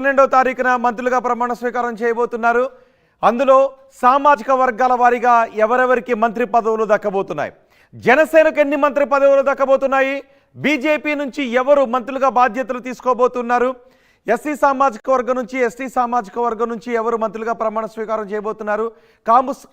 12వ తారీఖున మంత్రులుగా ప్రమాణ స్వీకారం చేయబోతున్నారు. అందులో సామాజిక వర్గాల వారీగా ఎవరెవరికి మంత్రి పదవులు దక్కబోతున్నాయి, జనసేనకు ఎన్ని మంత్రి పదవులు దక్కబోతున్నాయి, బీజేపీ నుంచి ఎవరు మంత్రులుగా బాధ్యతలు తీసుకోబోతున్నారు, ఎస్సీ సామాజిక వర్గం నుంచి ఎస్టీ సామాజిక వర్గం నుంచి ఎవరు మంత్రులుగా ప్రమాణ స్వీకారం చేయబోతున్నారు,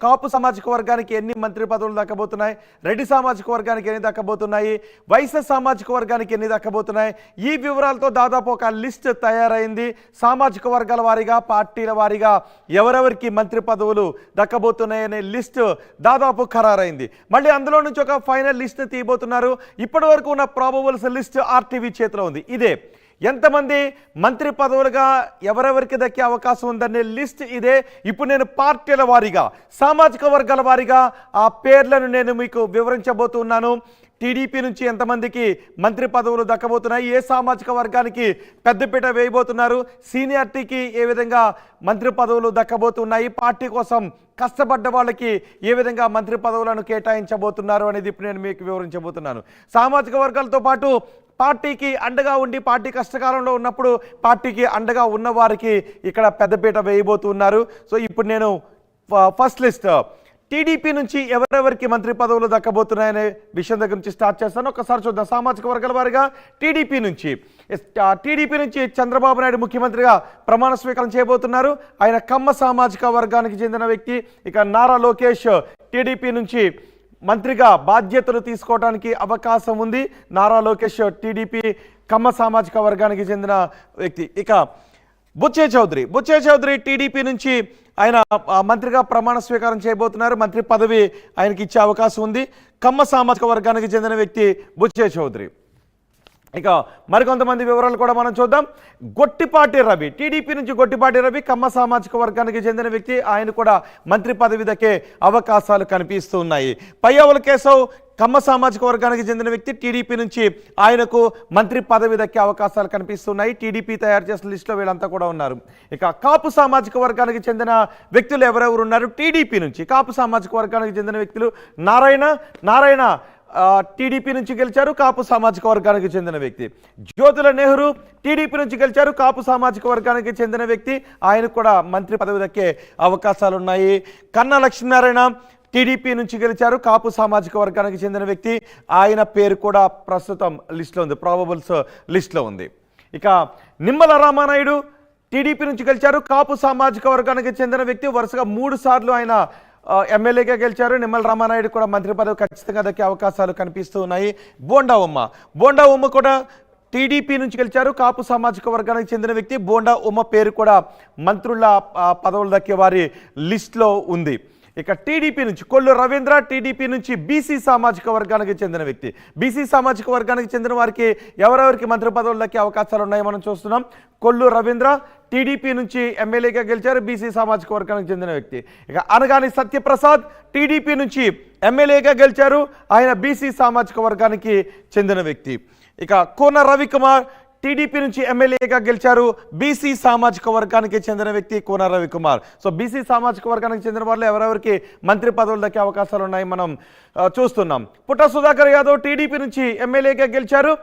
కాపు సామాజిక వర్గానికి ఎన్ని మంత్రి పదవులు దక్కబోతున్నాయి, రెడ్డి సామాజిక వర్గానికి ఎన్ని దక్కబోతున్నాయి, వైశ్య సామాజిక వర్గానికి ఎన్ని దక్కబోతున్నాయి, ఈ వివరాలతో దాదాపు ఒక లిస్ట్ తయారైంది. సామాజిక వర్గాల వారీగా పార్టీల వారీగా ఎవరెవరికి మంత్రి పదవులు దక్కబోతున్నాయనే లిస్ట్ దాదాపు ఖరారైంది. మళ్ళీ అందులో నుంచి ఒక ఫైనల్ లిస్ట్ తీయబోతున్నారు. ఇప్పటి వరకు ఉన్న ప్రాబబుల్స్ లిస్ట్ ఆర్టీవీ చేతిలో ఉంది. ఇదే ఎంతమంది మంత్రి పదవులుగా ఎవరెవరికి దక్కే అవకాశం ఉందనే లిస్ట్ ఇదే. ఇప్పుడు నేను పార్టీల వారీగా సామాజిక వర్గాల వారీగా ఆ పేర్లను నేను మీకు వివరించబోతున్నాను. టీడీపీ నుంచి ఎంతమందికి మంత్రి పదవులు దక్కబోతున్నాయి, ఏ సామాజిక వర్గానికి పెద్దపీట వేయబోతున్నారు, సీనియారిటీకి ఏ విధంగా మంత్రి పదవులు దక్కబోతున్నాయి, పార్టీ కోసం కష్టపడ్డ వాళ్ళకి ఏ విధంగా మంత్రి పదవులను కేటాయించబోతున్నారు అనేది ఇప్పుడు నేను మీకు వివరించబోతున్నాను. సామాజిక వర్గాలతో పాటు పార్టీకి అండగా ఉండి పార్టీ కష్టకాలంలో ఉన్నప్పుడు పార్టీకి అండగా ఉన్న వారికి ఇక్కడ పెద్దపీట వేయబోతున్నారు. సో ఇప్పుడు నేను ఫస్ట్ లిస్ట్ టీడీపీ నుంచి ఎవరెవరికి మంత్రి పదవులు దక్కబోతున్నాయనే విషయం దగ్గర నుంచి స్టార్ట్ చేస్తాను. ఒకసారి చూద్దాం. సామాజిక వర్గాల వారిగా టీడీపీ నుంచి చంద్రబాబు నాయుడు ముఖ్యమంత్రిగా ప్రమాణ స్వీకారం చేయబోతున్నారు. ఆయన కమ్మ సామాజిక వర్గానికి చెందిన వ్యక్తి. ఇక నారా లోకేష్ టీడీపీ నుంచి మంత్రిగా బాధ్యతలు తీసుకోవడానికి అవకాశం ఉంది. నారా లోకేష్ టీడీపీ కమ్మ సామాజిక వర్గానికి చెందిన వ్యక్తి. ఇక బుచ్చే చౌదరి టీడీపీ నుంచి ఆయన మంత్రిగా ప్రమాణ స్వీకారం చేయబోతున్నారు. మంత్రి పదవి ఆయనకి ఇచ్చే అవకాశం ఉంది. కమ్మ సామాజిక వర్గానికి చెందిన వ్యక్తి బుచ్చే చౌదరి. ఇక మరికొంతమంది వివరాలు కూడా మనం చూద్దాం. గొట్టిపాటి రవి టీడీపీ నుంచి గొట్టిపాటి రవి కమ్మ సామాజిక వర్గానికి చెందిన వ్యక్తి. ఆయన కూడా మంత్రి పదవి దక్కే అవకాశాలు కనిపిస్తూ ఉన్నాయి. పయ్యావుల కేశవ్ కమ్మ సామాజిక వర్గానికి చెందిన వ్యక్తి. టీడీపీ నుంచి ఆయనకు మంత్రి పదవి దక్కే అవకాశాలు కనిపిస్తున్నాయి. టీడీపీ తయారు చేసిన లిస్టులో వీళ్ళంతా కూడా ఉన్నారు. ఇక కాపు సామాజిక వర్గానికి చెందిన వ్యక్తులు ఎవరెవరు ఉన్నారు? టీడీపీ నుంచి కాపు సామాజిక వర్గానికి చెందిన వ్యక్తులు నారాయణ టీడీపీ నుంచి గెలిచారు, కాపు సామాజిక వర్గానికి చెందిన వ్యక్తి. జ్యోతుల నెహ్రూ టీడీపీ నుంచి గెలిచారు, కాపు సామాజిక వర్గానికి చెందిన వ్యక్తి. ఆయనకు కూడా మంత్రి పదవి దక్కే అవకాశాలు ఉన్నాయి. కన్నా లక్ష్మీనారాయణ టీడీపీ నుంచి గెలిచారు, కాపు సామాజిక వర్గానికి చెందిన వ్యక్తి. ఆయన పేరు కూడా ప్రస్తుతం లిస్టులో ఉంది, ప్రాబబుల్స్ లిస్టులో ఉంది. ఇక నిమ్మల రామానాయుడు టీడీపీ నుంచి గెలిచారు, కాపు సామాజిక వర్గానికి చెందిన వ్యక్తి. వరుసగా 3 సార్లు ఆయన ఎమ్మెల్యేగా గెలిచారు. నిమ్మల రామానాయుడు కూడా మంత్రి పదవి ఖచ్చితంగా దక్కే అవకాశాలు కనిపిస్తూ ఉన్నాయి. బోండా ఉమ్మ కూడా టీడీపీ నుంచి గెలిచారు, కాపు సామాజిక వర్గానికి చెందిన వ్యక్తి. బోండా ఉమ్మ పేరు కూడా మంత్రుల పదవులు దక్కే వారి లిస్టులో ఉంది. ఇక టీడీపీ నుంచి కొల్లు రవీంద్ర టీడీపీ నుంచి బీసీ సామాజిక వర్గానికి చెందిన వ్యక్తి. బీసీ సామాజిక వర్గానికి చెందిన వారికి ఎవరెవరికి మంత్రి పదవులు దక్కే అవకాశాలు ఉన్నాయో మనం చూస్తున్నాం. కొల్లు రవీంద్ర టీడీపీ నుంచి ఎమ్మెల్యేగా గెలిచారు, బీసీ సామాజిక వర్గానికి చెందిన వ్యక్తి. ఇక అనగాని సత్యప్రసాద్ టీడీపీ నుంచి ఎమ్మెల్యేగా గెలిచారు, ఆయన బీసీ సామాజిక వర్గానికి చెందిన వ్యక్తి. ఇక కోన రవికుమార్ టీడీపీ నుంచి ఎమ్మెల్యేగా గెలిచారు, బీసీ సామాజిక వర్గానికి చెందిన వ్యక్తి కోన రవికుమార్. సో బీసీ సామాజిక వర్గానికి చెందిన వాళ్ళు ఎవరెవరికి మంత్రి పదవులు దక్కే అవకాశాలు ఉన్నాయి మనం చూస్తున్నాం. పుట్ట సుధాకర్ యాదవ్ టీడీపీ నుంచి ఎమ్మెల్యేగా గెలిచారు,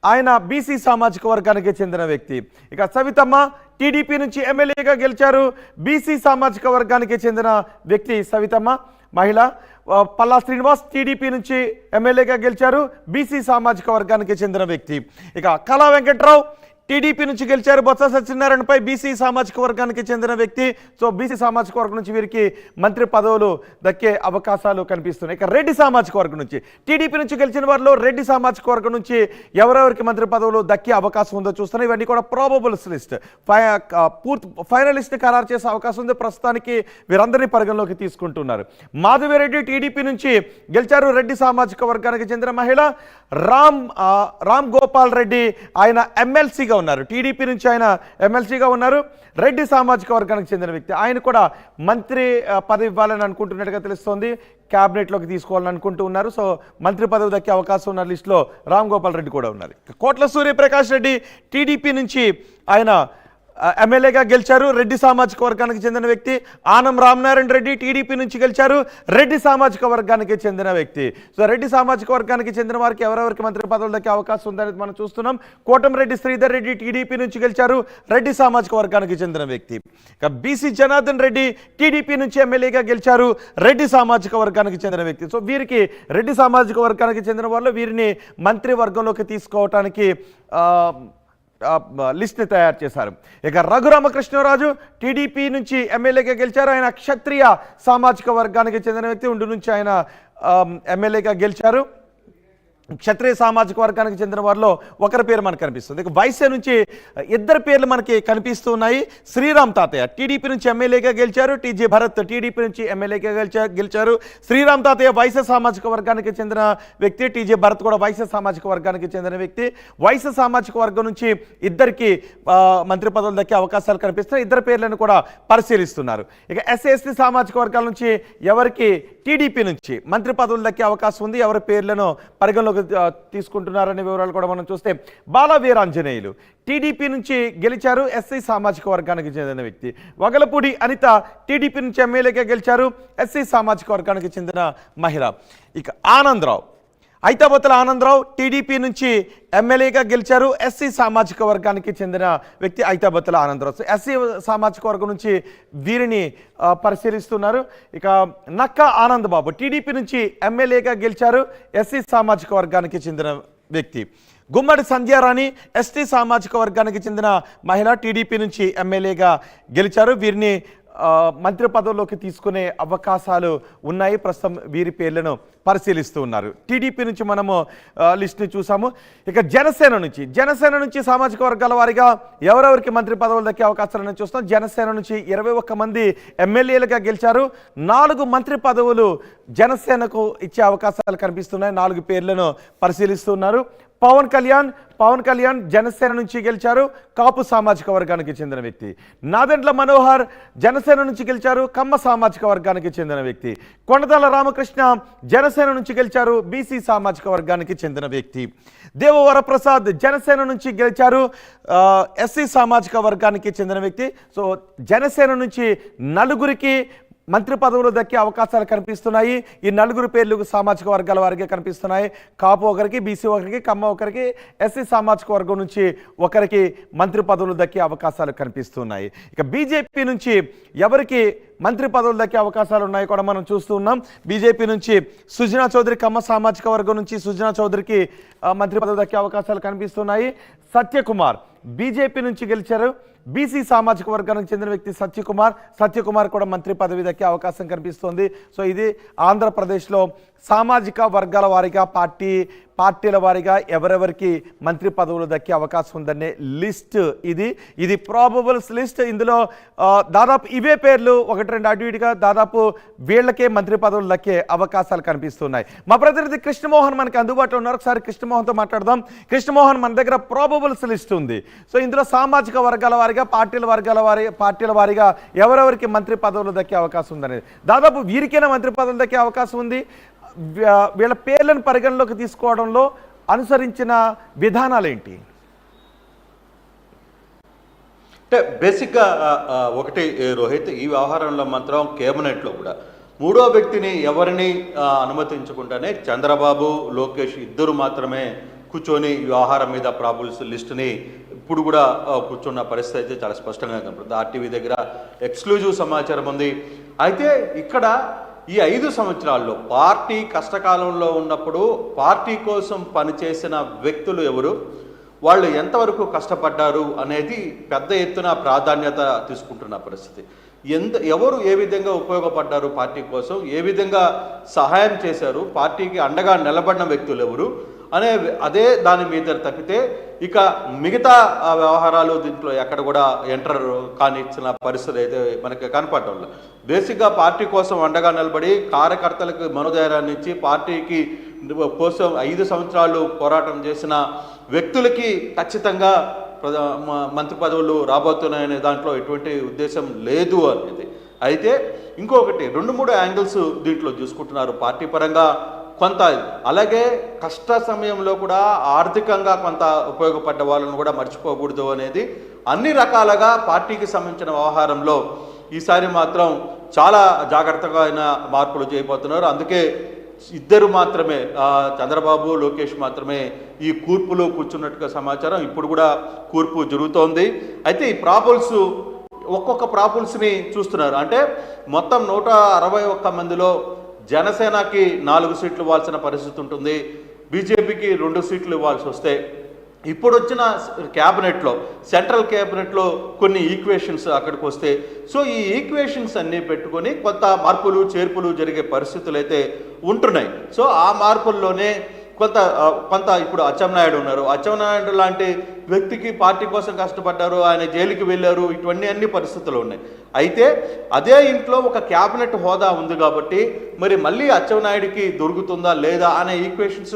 ఆయన బీసీ సామాజిక వర్గానికి చెందిన వ్యక్తి. ఇక సవితమ్మ టీడీపీ నుంచి ఎమ్మెల్యేగా గెలిచారు, బీసీ సామాజిక వర్గానికి చెందిన వ్యక్తి సవితమ్మ, మహిళ. పల్లా శ్రీనివాస్ టీడీపీ నుంచి ఎమ్మెల్యేగా గెలిచారు, బీసీ సామాజిక వర్గానికి చెందిన వ్యక్తి. ఇక కళా వెంకట్రావు టీడీపీ నుంచి గెలిచారు, బొత్స సత్యనారాయణపై బీసీ సామాజిక వర్గానికి చెందిన వ్యక్తి. సో బీసీ సామాజిక వర్గం నుంచి వీరికి మంత్రి పదవులు దక్కే అవకాశాలు కనిపిస్తున్నాయి. ఇక రెడ్డి సామాజిక వర్గం నుంచి టీడీపీ నుంచి గెలిచిన వారిలో రెడ్డి సామాజిక వర్గం నుంచి ఎవరెవరికి మంత్రి పదవులు దక్కే అవకాశం ఉందో చూస్తున్నాయి. ఇవన్నీ కూడా ప్రాబబుల్స్ లిస్ట్, ఫైనల్ లిస్ట్ ఖరారు చేసే అవకాశం ఉంది. ప్రస్తుతానికి వీరందరినీ పరిగణలోకి తీసుకుంటున్నారు. మాధవిరెడ్డి టీడీపీ నుంచి గెలిచారు, రెడ్డి సామాజిక వర్గానికి చెందిన మహిళ. రామ్ గోపాల్ రెడ్డి ఆయన ఎమ్మెల్సీగా ఉన్నారు, టీడీపీ నుంచి ఆయన ఎమ్మెల్సీగా ఉన్నారు, రెడ్డి సామాజిక వర్గానికి చెందిన వ్యక్తి. ఆయన కూడా మంత్రి పదవి ఇవ్వాలని అనుకుంటున్నట్టుగా తెలుస్తోంది, క్యాబినెట్లోకి తీసుకోవాలని అనుకుంటూ ఉన్నారు. సో మంత్రి పదవి దక్కే అవకాశం ఉన్న లిస్టులో రామ్ గోపాల్ రెడ్డి కూడా ఉన్నారు. కోట్ల సూర్యప్రకాష్ రెడ్డి టీడీపీ నుంచి ఆయన ఎమ్మెల్యేగా గెలిచారు, రెడ్డి సామాజిక వర్గానికి చెందిన వ్యక్తి. ఆనం రామనారాయణ రెడ్డి టీడీపీ నుంచి గెలిచారు, రెడ్డి సామాజిక వర్గానికి చెందిన వ్యక్తి. సో రెడ్డి సామాజిక వర్గానికి చెందిన వారికి ఎవరెవరికి మంత్రి పదవులు దక్కే అవకాశం ఉందనేది మనం చూస్తున్నాం. కోటంరెడ్డి శ్రీధర్ రెడ్డి టీడీపీ నుంచి గెలిచారు, రెడ్డి సామాజిక వర్గానికి చెందిన వ్యక్తి. ఇక బీసీ జనార్దన్ రెడ్డి టీడీపీ నుంచి ఎమ్మెల్యేగా గెలిచారు, రెడ్డి సామాజిక వర్గానికి చెందిన వ్యక్తి. సో వీరికి రెడ్డి సామాజిక వర్గానికి చెందిన వాళ్ళు వీరిని మంత్రి వర్గంలోకి తీసుకోవటానికి లిస్ట్ని తయారు చేశారు. ఇక రఘురామకృష్ణరాజు టీడీపీ నుంచి ఎమ్మెల్యేగా గెలిచారు. ఆయన క్షత్రియ సామాజిక వర్గానికి చెందిన వ్యక్తి. ఉండు నుంచి ఆయన ఎమ్మెల్యేగా గెలిచారు. క్షత్రియ సామాజిక వర్గానికి చెందిన వారిలో ఒకరి పేరు మనకు కనిపిస్తుంది. ఇక వైశ్య నుంచి ఇద్దరు పేర్లు మనకి కనిపిస్తున్నాయి. శ్రీరామ్ తాతయ్య టీడీపీ నుంచి ఎమ్మెల్యేగా గెలిచారు, టీజీ భరత్ టీడీపీ నుంచి ఎమ్మెల్యేగా గెలిచారు. శ్రీరామ్ తాతయ్య వైశ్య సామాజిక వర్గానికి చెందిన వ్యక్తి, టీజీ భరత్ కూడా వైశ్య సామాజిక వర్గానికి చెందిన వ్యక్తి. వైశ్య సామాజిక వర్గం నుంచి ఇద్దరికి మంత్రి పదవులు దక్కే అవకాశాలు కనిపిస్తున్నాయి. ఇద్దరు పేర్లను కూడా పరిశీలిస్తున్నారు. ఇక ఎస్సీ సామాజిక వర్గాల నుంచి ఎవరికి టీడీపీ నుంచి మంత్రి పదవులు దక్కే అవకాశం ఉంది, ఎవరి పేర్లను పరిగణలోకి తీసుకుంటున్నారనే వివరాలు కూడా మనం చూస్తే బాల వీరాంజనేయులు టీడీపీ నుంచి గెలిచారు, ఎస్సీ సామాజిక వర్గానికి చెందిన వ్యక్తి. వగలపూడి అనిత టీడీపీ నుంచి ఎమ్మెల్యేగా గెలిచారు, ఎస్సీ సామాజిక వర్గానికి చెందిన మహిళ. ఇక ఆనందరావు ఐతాబత్తుల ఆనందరావు టీడీపీ నుంచి ఎమ్మెల్యేగా గెలిచారు, ఎస్సీ సామాజిక వర్గానికి చెందిన వ్యక్తి ఐతాబత్తుల ఆనందరావు. ఎస్సీ సామాజిక వర్గం నుంచి వీరిని పరిశీలిస్తున్నారు. ఇక నక్క ఆనందబాబు టీడీపీ నుంచి ఎమ్మెల్యేగా గెలిచారు, ఎస్సీ సామాజిక వర్గానికి చెందిన వ్యక్తి. గుమ్మడి సంధ్యారాణి ఎస్టీ సామాజిక వర్గానికి చెందిన మహిళ, టీడీపీ నుంచి ఎమ్మెల్యేగా గెలిచారు. వీరిని మంత్రి పదవుల్లోకి తీసుకునే అవకాశాలు ఉన్నాయి. ప్రస్తుతం వీరి పేర్లను పరిశీలిస్తూ ఉన్నారు. టీడీపీ నుంచి మనము లిస్ట్ని చూసాము. ఇక జనసేన నుంచి సామాజిక వర్గాల వారిగా ఎవరెవరికి మంత్రి పదవులు దక్కే అవకాశాలను చూస్తాం. జనసేన నుంచి 21 మంది ఎమ్మెల్యేలుగా గెలిచారు, 4 మంత్రి పదవులు జనసేనకు ఇచ్చే అవకాశాలు కనిపిస్తున్నాయి. 4 పేర్లను పరిశీలిస్తున్నారు. పవన్ కళ్యాణ్ జనసేన నుంచి గెలిచారు, కాపు సామాజిక వర్గానికి చెందిన వ్యక్తి. నాదెండ్ల మనోహర్ జనసేన నుంచి గెలిచారు, కమ్మ సామాజిక వర్గానికి చెందిన వ్యక్తి. కొండతాల రామకృష్ణ జనసేన నుంచి గెలిచారు, బీసీ సామాజిక వర్గానికి చెందిన వ్యక్తి. దేవవరప్రసాద్ జనసేన నుంచి గెలిచారు, ఎస్సీ సామాజిక వర్గానికి చెందిన వ్యక్తి. సో జనసేన నుంచి 4 మంత్రి పదవులు దక్కే అవకాశాలు కనిపిస్తున్నాయి. ఈ 4 పేర్లు సామాజిక వర్గాల వారికి కనిపిస్తున్నాయి. కాపు ఒకరికి, బీసీ ఒకరికి, కమ్మ ఒకరికి, ఎస్సీ సామాజిక వర్గం నుంచి ఒకరికి మంత్రి పదవులు దక్కే అవకాశాలు కనిపిస్తున్నాయి. ఇక బీజేపీ నుంచి ఎవరికి మంత్రి పదవులు దక్కే అవకాశాలు ఉన్నాయి కూడా మనం చూస్తూ ఉన్నాం. బీజేపీ నుంచి సుజనా చౌదరి, కమ్మ సామాజిక వర్గం నుంచి సుజనా చౌదరికి మంత్రి పదవులు దక్కే అవకాశాలు కనిపిస్తున్నాయి. సత్యకుమార్ బీజేపీ నుంచి గెలిచారు, బీసీ సామాజిక వర్గానికి చెందిన వ్యక్తి సత్యకుమార్ కూడా మంత్రి పదవి దక్కే అవకాశం కనిపిస్తోంది. సో ఇది ఆంధ్రప్రదేశ్లో సామాజిక వర్గాల వారీగా పార్టీల వారీగా ఎవరెవరికి మంత్రి పదవులు దక్కే అవకాశం ఉందనే లిస్ట్ ఇది ప్రాబబుల్స్ లిస్ట్. ఇందులో దాదాపు ఇవే పేర్లు 1-2 అటు ఇటుగా దాదాపు వీళ్ళకే మంత్రి పదవులు దక్కే అవకాశాలు కనిపిస్తున్నాయి. మా ప్రతినిధి కృష్ణమోహన్ మనకి అందుబాటులో ఉన్నారు. ఒకసారి కృష్ణమోహన్తో మాట్లాడదాం. కృష్ణమోహన్, మన దగ్గర ప్రాబబుల్స్ లిస్ట్ ఉంది. సో ఇందులో సామాజిక వర్గాల వారీగా పార్టీల వారీగా ఎవరెవరికి మంత్రి పదవులు దక్కే అవకాశం ఉందనేది, దాదాపు వీరికైనా మంత్రి పదవులు దక్కే అవకాశం ఉంది. వీళ్ళ పేర్లను పరిగణలోకి తీసుకోవడంలో అనుసరించిన విధానాలు ఏంటి? అంటే బేసిక్గా ఒకటి రోహిత్, ఈ వ్యవహారంలో మాత్రం కేబినెట్లో కూడా 3వ వ్యక్తిని ఎవరిని అనుమతించకుండానే చంద్రబాబు, లోకేష్ ఇద్దరు మాత్రమే కూర్చొని వ్యవహారం మీద ప్రాబుల్స్ లిస్టుని ఇప్పుడు కూడా కూర్చున్న పరిస్థితి అయితే చాలా స్పష్టంగా కనపడుతుంది. ఆర్టీవీ దగ్గర ఎక్స్క్లూజివ్ సమాచారం ఉంది. అయితే ఇక్కడ ఈ 5 సంవత్సరాల్లో పార్టీ కష్టకాలంలో ఉన్నప్పుడు పార్టీ కోసం పనిచేసిన వ్యక్తులు ఎవరు, వాళ్ళు ఎంతవరకు కష్టపడ్డారు అనేది పెద్ద ఎత్తున ప్రాధాన్యత తీసుకుంటున్న పరిస్థితి. ఎవరు ఏ విధంగా ఉపయోగపడ్డారు పార్టీ కోసం, ఏ విధంగా సహాయం చేశారు, పార్టీకి అండగా నిలబడిన వ్యక్తులు ఎవరు అదే దాని మీద తప్పితే ఇక మిగతా వ్యవహారాలు దీంట్లో ఎక్కడ కూడా ఎంటర్ కానిచ్చిన పరిస్థితి అయితే మనకి కనపడటం లేదు. బేసిక్గా పార్టీ కోసం అండగా నిలబడి కార్యకర్తలకు మనోధైర్యాన్ని ఇచ్చి పార్టీకి కోసం 5 సంవత్సరాలు పోరాటం చేసిన వ్యక్తులకి ఖచ్చితంగా మంత్రి పదవులు రాబోతున్నాయనే దాంట్లో ఎటువంటి ఉద్దేశం లేదు అనేది. అయితే ఇంకొకటి 2-3 యాంగిల్స్ దీంట్లో చూసుకుంటున్నారు. పార్టీ పరంగా కొంత అలాగే కష్ట సమయంలో కూడా ఆర్థికంగా కొంత ఉపయోగపడ్డ వాళ్ళను కూడా మర్చిపోకూడదు అనేది అన్ని రకాలుగా పార్టీకి సంబంధించిన వ్యవహారంలో ఈసారి మాత్రం చాలా జాగ్రత్తగా అయిన మార్పులు చేయబోతున్నారు. అందుకే ఇద్దరు మాత్రమే చంద్రబాబు లోకేష్ మాత్రమే ఈ కూర్పులో కూర్చున్నట్టుగా సమాచారం. ఇప్పుడు కూడా కూర్పు జరుగుతోంది. అయితే ఈ ప్రాబుల్స్ ఒక్కొక్క ప్రాబుల్స్ని చూస్తున్నారు. అంటే మొత్తం 161 మందిలో జనసేనకి 4 సీట్లు ఇవ్వాల్సిన పరిస్థితి ఉంటుంది, బీజేపీకి 2 సీట్లు ఇవ్వాల్సి వస్తే ఇప్పుడు వచ్చిన క్యాబినెట్లో సెంట్రల్ క్యాబినెట్లో కొన్ని ఈక్వేషన్స్ అక్కడికి వస్తే సో ఈ ఈక్వేషన్స్ అన్నీ పెట్టుకొని కొంత మార్పులు చేర్పులు జరిగే పరిస్థితులు అయితే ఉంటున్నాయి. సో ఆ మార్పుల్లోనే కొంత ఇప్పుడు అచ్చెన్నాయుడు ఉన్నారు. అచ్చెన్నాయుడు లాంటి వ్యక్తికి పార్టీ కోసం కష్టపడ్డారు, ఆయన జైలుకి వెళ్ళారు, ఇటువంటి అన్ని పరిస్థితులు ఉన్నాయి. అయితే అదే ఇంట్లో ఒక క్యాబినెట్ హోదా ఉంది కాబట్టి మరి మళ్ళీ అచ్చెన్నాయుడికి దొరుకుతుందా లేదా అనే ఈక్వేషన్స్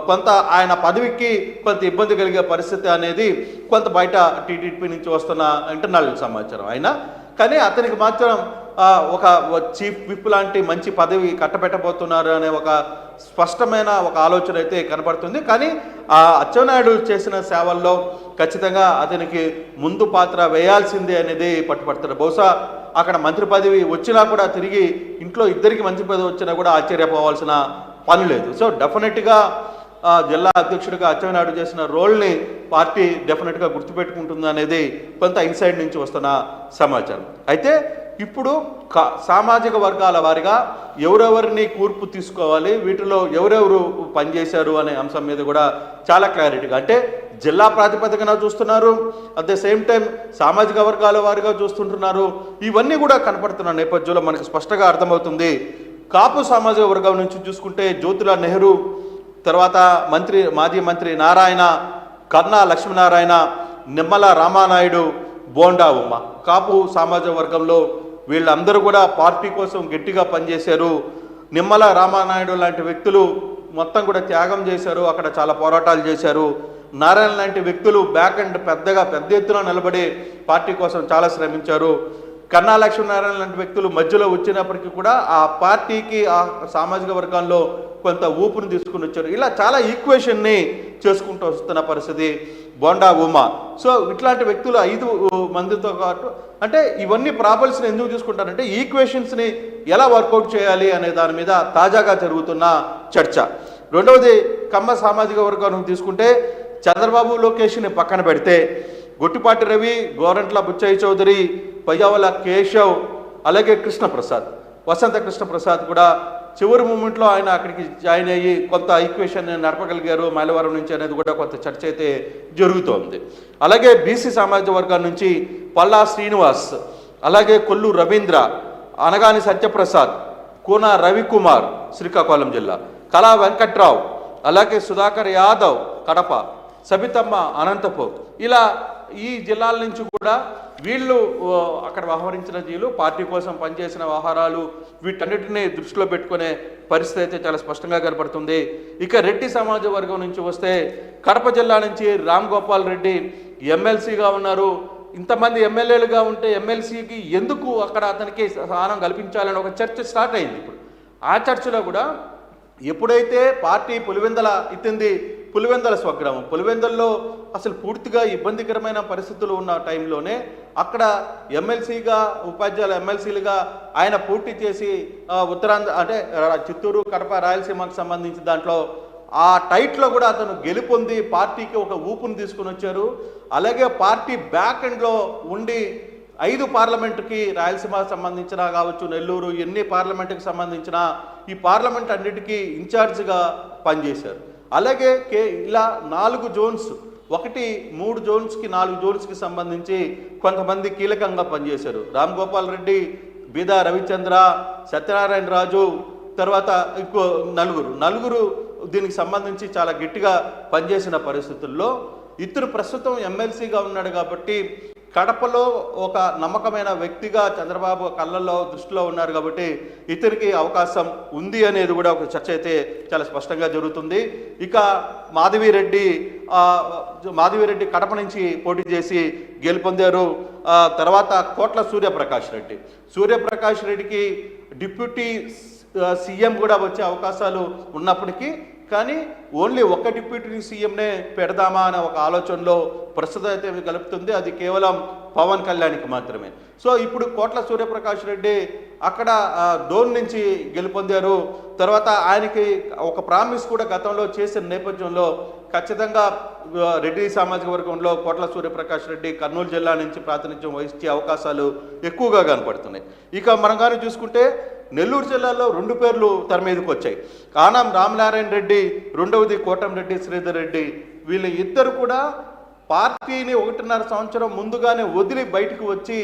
కొంత ఆయన పదవికి కొంత ఇబ్బంది కలిగే పరిస్థితి అనేది కొంత బయట టీడీపీ నుంచి వస్తున్న ఇంటర్నల్ సమాచారం. అయినా కానీ అతనికి మాత్రం ఒక చీఫ్ విప్ లాంటి మంచి పదవి కట్టబెట్టబోతున్నారు అనే ఒక స్పష్టమైన ఒక ఆలోచన అయితే కనపడుతుంది. కానీ అచ్చెన్నాయుడు చేసిన సేవల్లో ఖచ్చితంగా అతనికి ముందు పాత్ర వేయాల్సిందే అనేది పట్టుపడుతుంది. బహుశా అక్కడ మంత్రి పదవి వచ్చినా కూడా తిరిగి ఇంట్లో ఇద్దరికి మంత్రి పదవి వచ్చినా కూడా ఆశ్చర్యపోవాల్సిన పని లేదు. సో డెఫినెట్గా జిల్లా అధ్యక్షుడిగా అచ్చెన్నాయుడు చేసిన రోల్ని పార్టీ డెఫినెట్గా గుర్తుపెట్టుకుంటుంది అనేది కొంత ఇన్సైడ్ నుంచి వస్తున్న సమాచారం. అయితే ఇప్పుడు సామాజిక వర్గాల వారిగా ఎవరెవరిని కూర్పు తీసుకోవాలి, వీటిలో ఎవరెవరు పనిచేశారు అనే అంశం మీద కూడా చాలా క్లారిటీగా అంటే జిల్లా ప్రాతిపదికన చూస్తున్నారు, అట్ ద సేమ్ టైం సామాజిక వర్గాల వారిగా చూస్తుంటున్నారు. ఇవన్నీ కూడా కనపడుతున్న నేపథ్యంలో మనకు స్పష్టంగా అర్థమవుతుంది. కాపు సామాజిక వర్గం నుంచి చూసుకుంటే జ్యోతిలాల్ నెహ్రూ, తర్వాత మాజీ మంత్రి నారాయణ, కన్నా లక్ష్మీనారాయణ, నిమ్మల రామానాయుడు, బోండా ఉమ్మ, కాపు సామాజిక వర్గంలో వీళ్ళందరూ కూడా పార్టీ కోసం గట్టిగా పనిచేశారు. నిమ్మల రామానాయుడు లాంటి వ్యక్తులు మొత్తం కూడా త్యాగం చేశారు, అక్కడ చాలా పోరాటాలు చేశారు. నారాయణ లాంటి వ్యక్తులు బ్యాక్ అండ్ పెద్ద ఎత్తున నిలబడి పార్టీ కోసం చాలా శ్రమించారు. కన్నా లక్ష్మీనారాయణ లాంటి వ్యక్తులు మధ్యలో వచ్చినప్పటికీ కూడా ఆ పార్టీకి ఆ సామాజిక వర్గాల్లో కొంత ఊపును తీసుకుని వచ్చారు. ఇలా చాలా ఈక్వేషన్ని చేసుకుంటూ వస్తున్న పరిస్థితి బోండా ఉమా. సో ఇట్లాంటి వ్యక్తులు 5 మందితో పాటు అంటే ఇవన్నీ ప్రాబ్లమ్స్ని ఎందుకు తీసుకుంటారంటే ఈక్వేషన్స్ని ఎలా వర్కౌట్ చేయాలి అనే దాని మీద తాజాగా జరుగుతున్న చర్చ. రెండవది కమ్మ సామాజిక వర్గం తీసుకుంటే చంద్రబాబు లోకేష్ని పక్కన పెడితే గొట్టిపాటి రవి, గోరంట్ల బుచ్చయ్య చౌదరి, పయ్యావల కేశవ్, అలాగే కృష్ణప్రసాద్, వసంత కృష్ణప్రసాద్ కూడా చివరి మూమెంట్లో ఆయన అక్కడికి జాయిన్ అయ్యి కొంత ఈక్వేషన్ నడపగలిగారు మైలవరం నుంచి అనేది కూడా కొంత చర్చ అయితే జరుగుతోంది. అలాగే బీసీ సామాజిక వర్గం నుంచి పల్లా శ్రీనివాస్, అలాగే కొల్లు రవీంద్ర, అనగాని సత్యప్రసాద్, కూన రవికుమార్ శ్రీకాకుళం జిల్లా, కళా వెంకట్రావు, అలాగే సుధాకర్ యాదవ్ కడప, సబితమ్మ అనంతపూర్, ఇలా ఈ జిల్లాల నుంచి కూడా వీళ్ళు అక్కడ వ్యవహరించిన జీలు పార్టీ కోసం పనిచేసిన వ్యవహారాలు వీటన్నిటిని దృష్టిలో పెట్టుకునే పరిస్థితి అయితే చాలా స్పష్టంగా కనపడుతుంది. ఇక రెడ్డి సమాజ వర్గం నుంచి వస్తే కడప జిల్లా నుంచి రామ్ గోపాల్ రెడ్డి ఎమ్మెల్సీగా ఉన్నారు. ఇంతమంది ఎమ్మెల్యేలుగా ఉంటే ఎమ్మెల్సీకి ఎందుకు అక్కడ అతనికి స్థానం కల్పించాలని ఒక చర్చ స్టార్ట్ అయింది. ఇప్పుడు ఆ చర్చలో కూడా ఎప్పుడైతే పార్టీ పులివెందల ఎత్తింది, పులివెందల స్వగ్రామం, పులివెందల్లో అసలు పూర్తిగా ఇబ్బందికరమైన పరిస్థితులు ఉన్న టైంలోనే అక్కడ ఎమ్మెల్సీగా ఉపాధ్యాయుల ఎమ్మెల్సీలుగా ఆయన పోటీ చేసి ఉత్తరాంధ్ర అంటే చిత్తూరు, కడప, రాయలసీమకు సంబంధించి దాంట్లో ఆ టైట్లో కూడా అతను గెలుపొంది పార్టీకి ఒక ఊపును తీసుకుని వచ్చారు. అలాగే పార్టీ బ్యాక్ ఎండ్లో ఉండి 5 పార్లమెంటుకి రాయలసీమకు సంబంధించిన కావచ్చు, నెల్లూరు, ఎన్ని పార్లమెంటుకి సంబంధించిన ఈ పార్లమెంట్ అన్నిటికీ ఇన్ఛార్జిగా పనిచేశారు. అలాగే ఇలా 4 జోన్స్, 3 జోన్స్కి 4 జోన్స్కి సంబంధించి కొంతమంది కీలకంగా పనిచేశారు. రామ్ గోపాల్ రెడ్డి, బీదా రవిచంద్ర, సత్యనారాయణ రాజు, తర్వాత ఇంకో నలుగురు దీనికి సంబంధించి చాలా గట్టిగా పనిచేసిన పరిస్థితుల్లో ఇతను ప్రస్తుతం ఎమ్మెల్సీగా ఉన్నాడు కాబట్టి కడపలో ఒక నమ్మకమైన వ్యక్తిగా చంద్రబాబు కళ్ళల్లో దృష్టిలో ఉన్నారు కాబట్టి ఇతనికి అవకాశం ఉంది అనేది కూడా ఒక చర్చ అయితే చాలా స్పష్టంగా జరుగుతుంది. ఇక మాధవిరెడ్డి కడప నుంచి పోటీ చేసి గెలుపొందారు. తర్వాత కోట్ల సూర్యప్రకాష్ రెడ్డికి డిప్యూటీ సీఎం కూడా వచ్చే అవకాశాలు ఉన్నప్పటికీ కానీ ఓన్లీ ఒక్క డిప్యూటీ సీఎంనే పెడదామా అనే ఒక ఆలోచనలో ప్రస్తుతం అయితే కలుపుతుంది. అది కేవలం పవన్ కళ్యాణ్కి మాత్రమే. సో ఇప్పుడు కోట్ల సూర్యప్రకాష్ రెడ్డి అక్కడ డోన్ నుంచి గెలుపొందారు. తర్వాత ఆయనకి ఒక ప్రామిస్ కూడా గతంలో చేసిన నేపథ్యంలో ఖచ్చితంగా రెడ్డి సామాజిక వర్గంలో కోట్ల సూర్యప్రకాష్ రెడ్డి కర్నూలు జిల్లా నుంచి ప్రాతినిధ్యం వహించే అవకాశాలు ఎక్కువగా కనపడుతున్నాయి. ఇక మనం కానీ చూసుకుంటే నెల్లూరు జిల్లాలో 2 పేర్లు తెర మీదకి వచ్చాయి. ఆనం రామనారాయణ రెడ్డి, రెండవది కోటంరెడ్డి శ్రీధర్ రెడ్డి. వీళ్ళ ఇద్దరు కూడా పార్టీని 1.5 సంవత్సరం ముందుగానే వదిలి బయటకు వచ్చి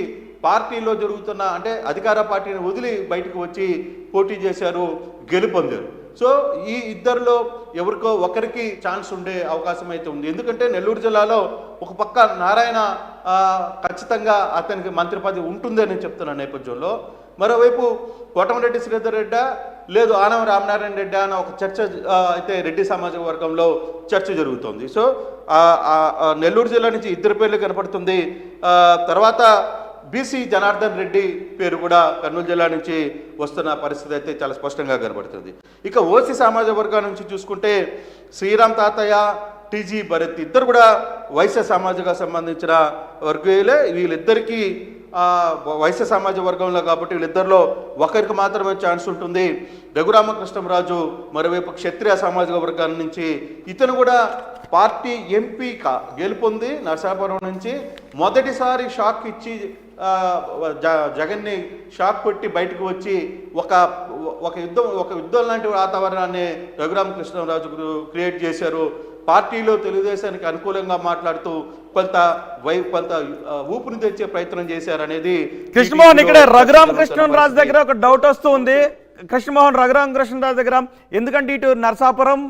పార్టీలో జరుగుతున్న అంటే అధికార పార్టీని వదిలి బయటకు వచ్చి పోటీ చేశారు, గెలుపొందారు. సో ఈ ఇద్దరిలో ఎవరికో ఒకరికి ఛాన్స్ ఉండే అవకాశం అయితే ఉంది. ఎందుకంటే నెల్లూరు జిల్లాలో ఒక పక్క నారాయణ ఖచ్చితంగా అతనికి మంత్రి పదవి ఉంటుందని చెప్తున్న నేపథ్యంలో, మరోవైపు కోటమిరెడ్డి శ్రీధర్ రెడ్డి లేదు ఆనం రామనారాయణ రెడ్డి అన్న ఒక చర్చ అయితే రెడ్డి సామాజిక వర్గంలో చర్చ జరుగుతోంది. సో నెల్లూరు జిల్లా నుంచి ఇద్దరు పేర్లు కనపడుతుంది. తర్వాత బీసీ జనార్దన్ రెడ్డి పేరు కూడా కర్నూలు జిల్లా నుంచి వస్తున్న పరిస్థితి అయితే చాలా స్పష్టంగా కనబడుతుంది. ఇక ఓసీ సామాజిక వర్గం నుంచి చూసుకుంటే శ్రీరామ్ తాతయ్య, టీజీ భరత్ ఇద్దరు కూడా వైశ్య సామాజిక సంబంధించిన వర్గీయులే. వీళ్ళిద్దరికీ వైశ్య సమాజ వర్గంలో కాబట్టి వీళ్ళిద్దరిలో ఒకరికి మాత్రమే ఛాన్స్ ఉంటుంది. రఘురామకృష్ణంరాజు మరోవైపు క్షత్రియ సామాజిక వర్గాల నుంచి, ఇతను కూడా పార్టీ ఎంపీగా గెలుపొంది నరసాపురం నుంచి మొదటిసారి షాక్ ఇచ్చి జగన్ని షాక్ కొట్టి బయటకు వచ్చి ఒక యుద్ధం లాంటి వాతావరణాన్ని రఘురామకృష్ణంరాజు క్రియేట్ చేశారు. పార్టీలో తెలుగుదేశానికి అనుకూలంగా మాట్లాడుతూ కొంత ఊపుని తెచ్చే ప్రయత్నం చేశారనేది కృష్ణమోహన్. ఇక్కడ రఘురామకృష్ణరాజు దగ్గర ఒక డౌట్ వస్తూ ఉంది. కృష్ణమోహన్, రఘురామకృష్ణరాజు దగ్గర ఎందుకంటే ఇటు నరసాపురం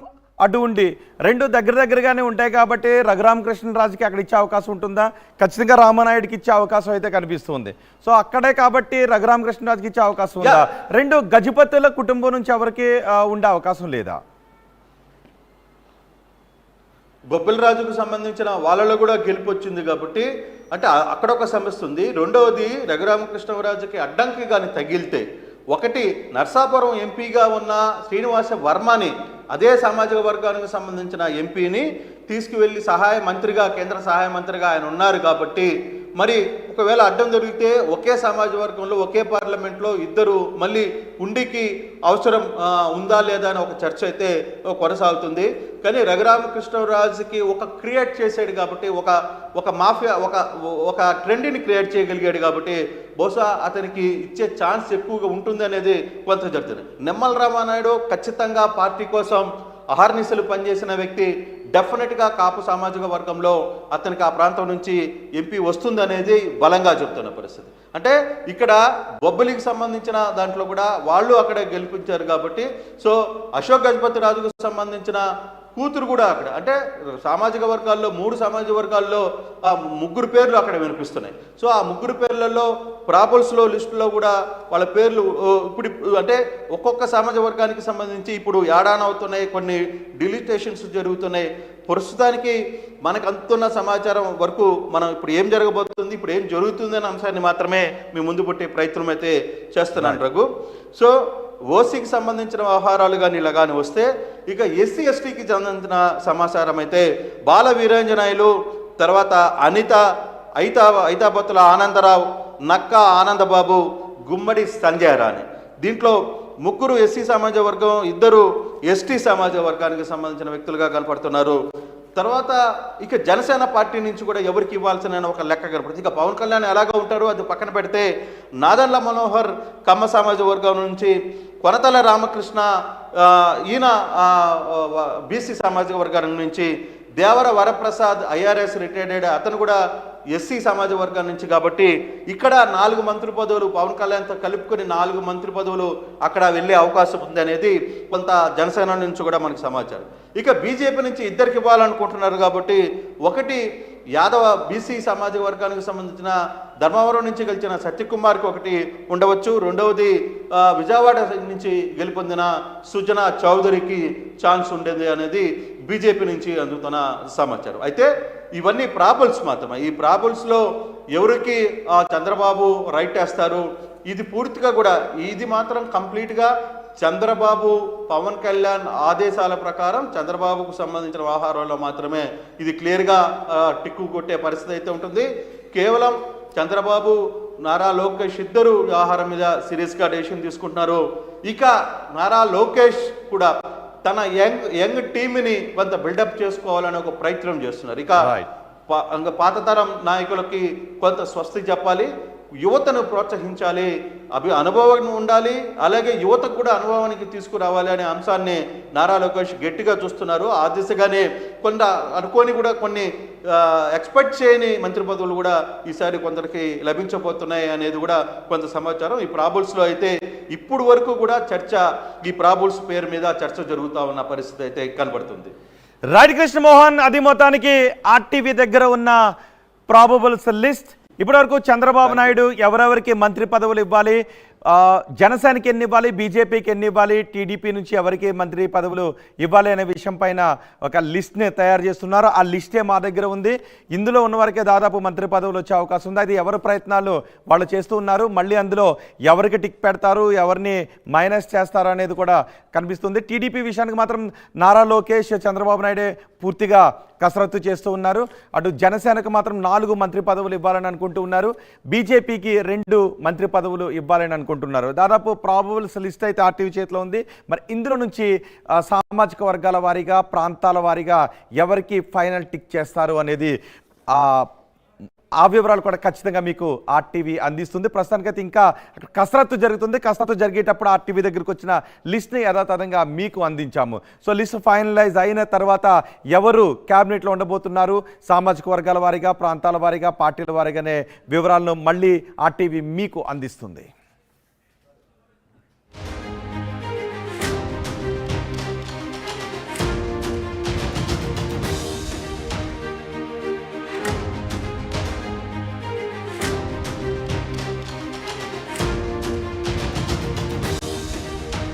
అటు ఉండి రెండు దగ్గరగానే ఉంటాయి కాబట్టి రఘురామకృష్ణరాజుకి అక్కడ ఇచ్చే అవకాశం ఉంటుందా? ఖచ్చితంగా రామానాయుడికి ఇచ్చే అవకాశం అయితే కనిపిస్తుంది. సో అక్కడే కాబట్టి రఘురామకృష్ణరాజుకి ఇచ్చే అవకాశం ఉందా? రెండు గజపతుల కుటుంబం నుంచి ఎవరికి ఉండే అవకాశం లేదా? బొబ్బిలరాజుకు సంబంధించిన వాళ్ళలో కూడా గెలుపు వచ్చింది కాబట్టి అంటే అక్కడ ఒక సమస్య ఉంది. రెండవది రఘురామకృష్ణరాజుకి అడ్డంకి కానీ తగిలితే, ఒకటి నర్సాపురం ఎంపీగా ఉన్న శ్రీనివాస వర్మని అదే సామాజిక వర్గానికి సంబంధించిన ఎంపీని తీసుకువెళ్ళి సహాయ మంత్రిగా కేంద్ర సహాయ మంత్రిగా ఆయన ఉన్నారు కాబట్టి మరి ఒకవేళ అడ్డం జరిగితే ఒకే సామాజిక వర్గంలో ఒకే పార్లమెంట్లో ఇద్దరు మళ్ళీ ఉండికి అవసరం ఉందా లేదా అని ఒక చర్చ అయితే కొనసాగుతుంది. కానీ రఘురామకృష్ణరాజుకి ఒక క్రియేట్ చేసాడు కాబట్టి ఒక మాఫియా ఒక ట్రెండ్ని క్రియేట్ చేయగలిగాడు కాబట్టి బహుశా అతనికి ఇచ్చే ఛాన్స్ ఎక్కువగా ఉంటుంది అనేది కొంత జరుగుతుంది. నిమ్మల రామానాయుడు ఖచ్చితంగా పార్టీ కోసం అహర్నిశలు పనిచేసిన వ్యక్తి. డెఫినెట్గా కాపు సామాజిక వర్గంలో అతనికి ఆ ప్రాంతం నుంచి ఎంపీ వస్తుందనేది బలంగా చెప్తున్న పరిస్థితి. అంటే ఇక్కడ బొబ్బలికి సంబంధించిన దాంట్లో కూడా వాళ్ళు అక్కడే గెలిపించారు కాబట్టి సో అశోక్ గజపతి రాజుకు సంబంధించిన కూతురు కూడా అక్కడ అంటే సామాజిక వర్గాల్లో 3 సామాజిక వర్గాల్లో 3 పేర్లు అక్కడ వినిపిస్తున్నాయి. సో ఆ 3 పేర్లలో ప్రాబుల్స్లో లిస్టులో కూడా వాళ్ళ పేర్లు ఇప్పుడు అంటే ఒక్కొక్క సామాజిక వర్గానికి సంబంధించి ఇప్పుడు యాడానవుతున్నాయి, కొన్ని డిలీటేషన్స్ జరుగుతున్నాయి. ప్రస్తుతానికి మనకు అందుతున్న సమాచారం వరకు మనం ఇప్పుడు ఏం జరగబోతుంది, ఇప్పుడు ఏం జరుగుతుంది అనే అంశాన్ని మాత్రమే మీ ముందు పెట్టే ప్రయత్నం అయితే చేస్తున్నాను రఘు. సో ఓసీకి సంబంధించిన వ్యవహారాలు కానీ ఇలా కానీ వస్తే ఇక ఎస్సీ ఎస్టీకి సంబంధించిన సమాచారం అయితే బాల వీరాంజనాయులు, తర్వాత ఐతాబత్తుల ఆనందరావు, నక్క ఆనందబాబు, గుమ్మడి సంజయ్ రాణి. దీంట్లో 3 ఎస్సీ సమాజ వర్గం, 2 ఎస్టీ సమాజ వర్గానికి సంబంధించిన వ్యక్తులుగా కనపడుతున్నారు. తర్వాత ఇక జనసేన పార్టీ నుంచి కూడా ఎవరికి ఇవ్వాల్సిన ఒక లెక్క కనపడుతుంది. ఇక పవన్ కళ్యాణ్ ఎలాగా ఉంటారో అది పక్కన పెడితే నాదెండ్ల మనోహర్ కమ్మ సామాజిక వర్గం నుంచి, కొనతల రామకృష్ణ ఈయన బీసీ సామాజిక వర్గం నుంచి, దేవర వరప్రసాద్ ఐఆర్ఎస్ రిటైర్డ్ అతను కూడా ఎస్సీ సామాజిక వర్గం నుంచి. కాబట్టి ఇక్కడ 4 మంత్రి పదవులు పవన్ కళ్యాణ్తో కలుపుకొని 4 మంత్రి పదవులు అక్కడ వెళ్ళే అవకాశం ఉంది అనేది కొంత జనసేన నుంచి కూడా మనకు సమాచారం. ఇక బీజేపీ నుంచి 2కి ఇవ్వాలనుకుంటున్నారు కాబట్టి ఒకటి యాదవ బీసీ సామాజిక వర్గానికి సంబంధించిన ధర్మవరం నుంచి గెలిచిన సత్యకుమార్కి ఒకటి ఉండవచ్చు. రెండవది విజయవాడ నుంచి గెలుపొందిన సుజనా చౌదరికి ఛాన్స్ ఉండేది అనేది బీజేపీ నుంచి అందుతున్న సమాచారం. అయితే ఇవన్నీ ప్రాబుల్స్ మాత్రమే. ఈ ప్రాబుల్స్లో ఎవరికి చంద్రబాబు రైట్ వేస్తారు ఇది పూర్తిగా కూడా ఇది మాత్రం కంప్లీట్గా చంద్రబాబు పవన్ కళ్యాణ్ ఆదేశాల ప్రకారం చంద్రబాబుకు సంబంధించిన వ్యవహారంలో మాత్రమే ఇది క్లియర్గా టిక్కు కొట్టే పరిస్థితి అయితే ఉంటుంది. కేవలం చంద్రబాబు నారా లోకేష్ ఇద్దరు వ్యవహారం మీద సీరియస్గా డెసిషన్ తీసుకుంటున్నారు. ఇక నారా లోకేష్ కూడా తన యంగ్ టీంని కొంత బిల్డప్ చేసుకోవాలని ఒక ప్రయత్నం చేస్తున్నారు. ఇక పాత తరం నాయకులకి కొంత స్వస్తి చెప్పాలి, యువతను ప్రోత్సహించాలి, అనుభవం ఉండాలి, అలాగే యువతకు కూడా అనుభవానికి తీసుకురావాలి అనే అంశాన్ని నారా లోకేష్ గట్టిగా చూస్తున్నారు. ఆ దిశగానే కొంత అనుకోని కూడా కొన్ని ఎక్స్పెక్ట్ చేయని మంత్రి పదవులు కూడా ఈసారి కొందరికి లభించబోతున్నాయి అనేది కూడా కొంత సమాచారం. ఈ ప్రాబుల్స్లో అయితే ఇప్పుడు వరకు కూడా ఈ ప్రాబుల్స్ పేరు మీద చర్చ జరుగుతూ ఉన్న పరిస్థితి అయితే కనబడుతుంది. రాధాకృష్ణ మోహన్, అది మొత్తానికి ఆర్టీవీ దగ్గర ఉన్న ప్రాబబుల్స్ లిస్ట్. ఇప్పటివరకు చంద్రబాబు నాయుడు ఎవరెవరికి మంత్రి పదవులు ఇవ్వాలి, జనసేనకి ఎన్ని ఇవ్వాలి, బీజేపీకి ఎన్ని ఇవ్వాలి, టీడీపీ నుంచి ఎవరికి మంత్రి పదవులు ఇవ్వాలి అనే విషయం పైన ఒక లిస్ట్ని తయారు చేస్తున్నారు. ఆ లిస్టే మా దగ్గర ఉంది. ఇందులో ఉన్నవారికే దాదాపు మంత్రి పదవులు వచ్చే అవకాశం ఉంది. అది ఎవరి ప్రయత్నాలు వాళ్ళు చేస్తూ ఉన్నారు. మళ్ళీ అందులో ఎవరికి టిక్ పెడతారు, ఎవరిని మైనస్ చేస్తారు అనేది కూడా కనిపిస్తుంది. టీడీపీ విషయానికి మాత్రం నారా లోకేష్, చంద్రబాబు నాయుడే పూర్తిగా కసరత్తు చేస్తూ ఉన్నారు. అటు జనసేనకు మాత్రం 4 మంత్రి పదవులు ఇవ్వాలని అనుకుంటూ ఉన్నారు. బీజేపీకి 2 మంత్రి పదవులు ఇవ్వాలని అనుకుంటున్నారు. దాదాపు ప్రాబబుల్స్ లిస్ట్ అయితే ఆర్టీవీ చేతిలో ఉంది. మరి ఇందులో నుంచి సామాజిక వర్గాల వారీగా, ప్రాంతాల వారీగా ఎవరికి ఫైనల్ టిక్ చేస్తారు అనేది ఆ వివరాలు కూడా ఖచ్చితంగా మీకు ఆర్టీవీ అందిస్తుంది. ప్రస్తుతానికైతే ఇంకా కసరత్తు జరుగుతుంది. కసరత్తు జరిగేటప్పుడు ఆర్టీవీ దగ్గరికి వచ్చిన లిస్ట్ని యథాతథంగా మీకు అందించాము. సో లిస్ట్ ఫైనలైజ్ అయిన తర్వాత ఎవరు క్యాబినెట్లో ఉండబోతున్నారు, సామాజిక వర్గాల వారీగా, ప్రాంతాల వారీగా, పార్టీల వారీగానే వివరాలను మళ్ళీ ఆర్టీవీ మీకు అందిస్తుంది.